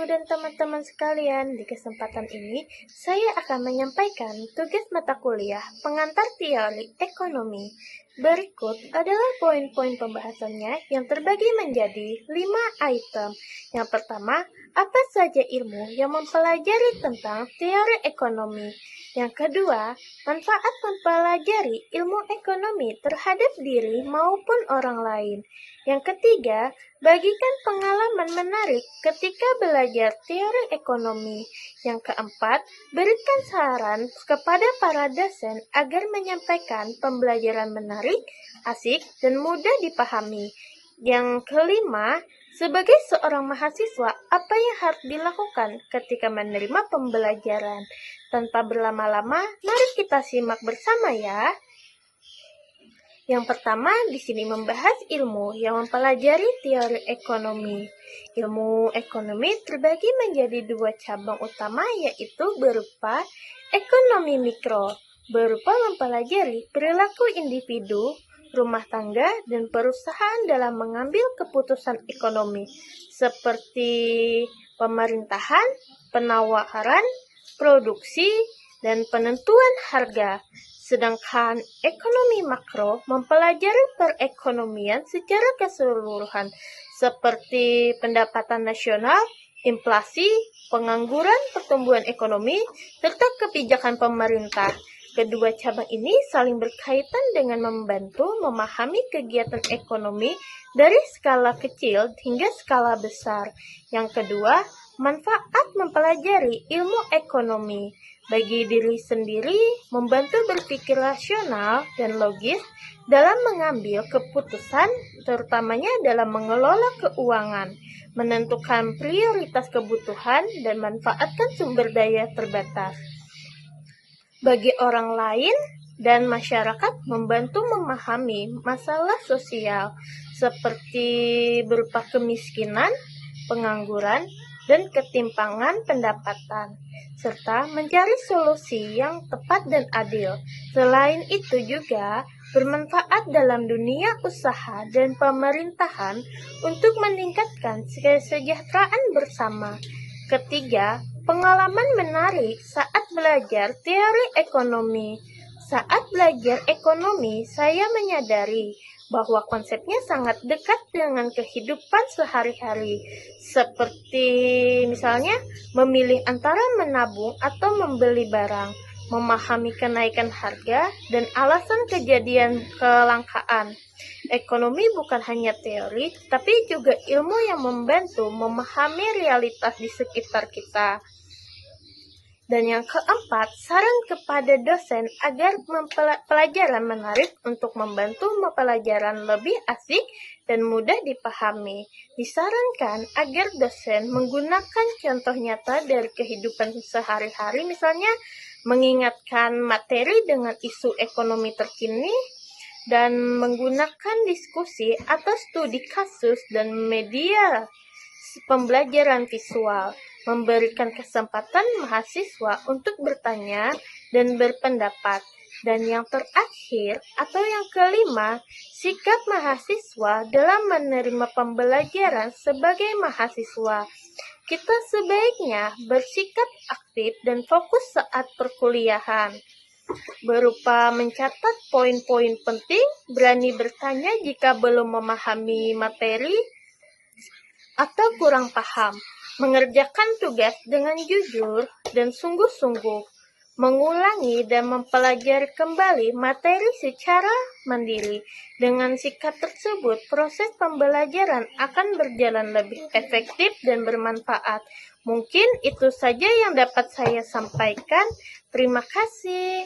ibu dan teman-teman sekalian, di kesempatan ini saya akan menyampaikan tugas mata kuliah pengantar teori ekonomi. Berikut adalah poin-poin pembahasannya yang terbagi menjadi 5 item. Yang pertama, apa saja ilmu yang mempelajari tentang teori ekonomi. Yang kedua, manfaat mempelajari ilmu ekonomi terhadap diri maupun orang lain. Yang ketiga, bagikan pengalaman menarik ketika belajar teori ekonomi. Yang keempat, berikan saran kepada para dosen agar menyampaikan pembelajaran menarik, asik, dan mudah dipahami. Yang kelima, sebagai seorang mahasiswa, apa yang harus dilakukan ketika menerima pembelajaran? Tanpa berlama-lama, mari kita simak bersama ya. Yang pertama, di sini membahas ilmu yang mempelajari teori ekonomi. Ilmu ekonomi terbagi menjadi 2 cabang utama, yaitu berupa ekonomi mikro, berupa mempelajari perilaku individu, rumah tangga, dan perusahaan dalam mengambil keputusan ekonomi, seperti pemerintahan, penawaran, produksi, dan penentuan harga. Sedangkan ekonomi makro mempelajari perekonomian secara keseluruhan, seperti pendapatan nasional, inflasi, pengangguran, pertumbuhan ekonomi, serta kebijakan pemerintah. Kedua cabang ini saling berkaitan dengan membantu memahami kegiatan ekonomi dari skala kecil hingga skala besar. Yang kedua, manfaat mempelajari ilmu ekonomi. Bagi diri sendiri, membantu berpikir rasional dan logis dalam mengambil keputusan, terutamanya dalam mengelola keuangan, menentukan prioritas kebutuhan, dan manfaatkan sumber daya terbatas. Bagi orang lain dan masyarakat, membantu memahami masalah sosial seperti berupa kemiskinan, pengangguran, dan ketimpangan pendapatan, serta mencari solusi yang tepat dan adil. Selain itu juga bermanfaat dalam dunia usaha dan pemerintahan untuk meningkatkan kesejahteraan bersama. Ketiga, pengalaman menarik saat belajar teori ekonomi. Saat belajar ekonomi, saya menyadari bahwa konsepnya sangat dekat dengan kehidupan sehari-hari, seperti misalnya memilih antara menabung atau membeli barang, memahami kenaikan harga, dan alasan kejadian kelangkaan. Ekonomi bukan hanya teori, tapi juga ilmu yang membantu memahami realitas di sekitar kita. Dan yang keempat, saran kepada dosen agar pelajaran menarik untuk membantu pelajaran lebih asik dan mudah dipahami. Disarankan agar dosen menggunakan contoh nyata dari kehidupan sehari-hari, misalnya mengingatkan materi dengan isu ekonomi terkini, dan menggunakan diskusi atau studi kasus dan media pembelajaran visual, memberikan kesempatan mahasiswa untuk bertanya dan berpendapat. Dan yang terakhir atau yang kelima, sikap mahasiswa dalam menerima pembelajaran sebagai mahasiswa. Kita sebaiknya bersikap aktif dan fokus saat perkuliahan, berupa mencatat poin-poin penting, berani bertanya jika belum memahami materi atau kurang paham, mengerjakan tugas dengan jujur dan sungguh-sungguh, mengulangi dan mempelajari kembali materi secara mandiri. Dengan sikap tersebut, proses pembelajaran akan berjalan lebih efektif dan bermanfaat. Mungkin itu saja yang dapat saya sampaikan. Terima kasih.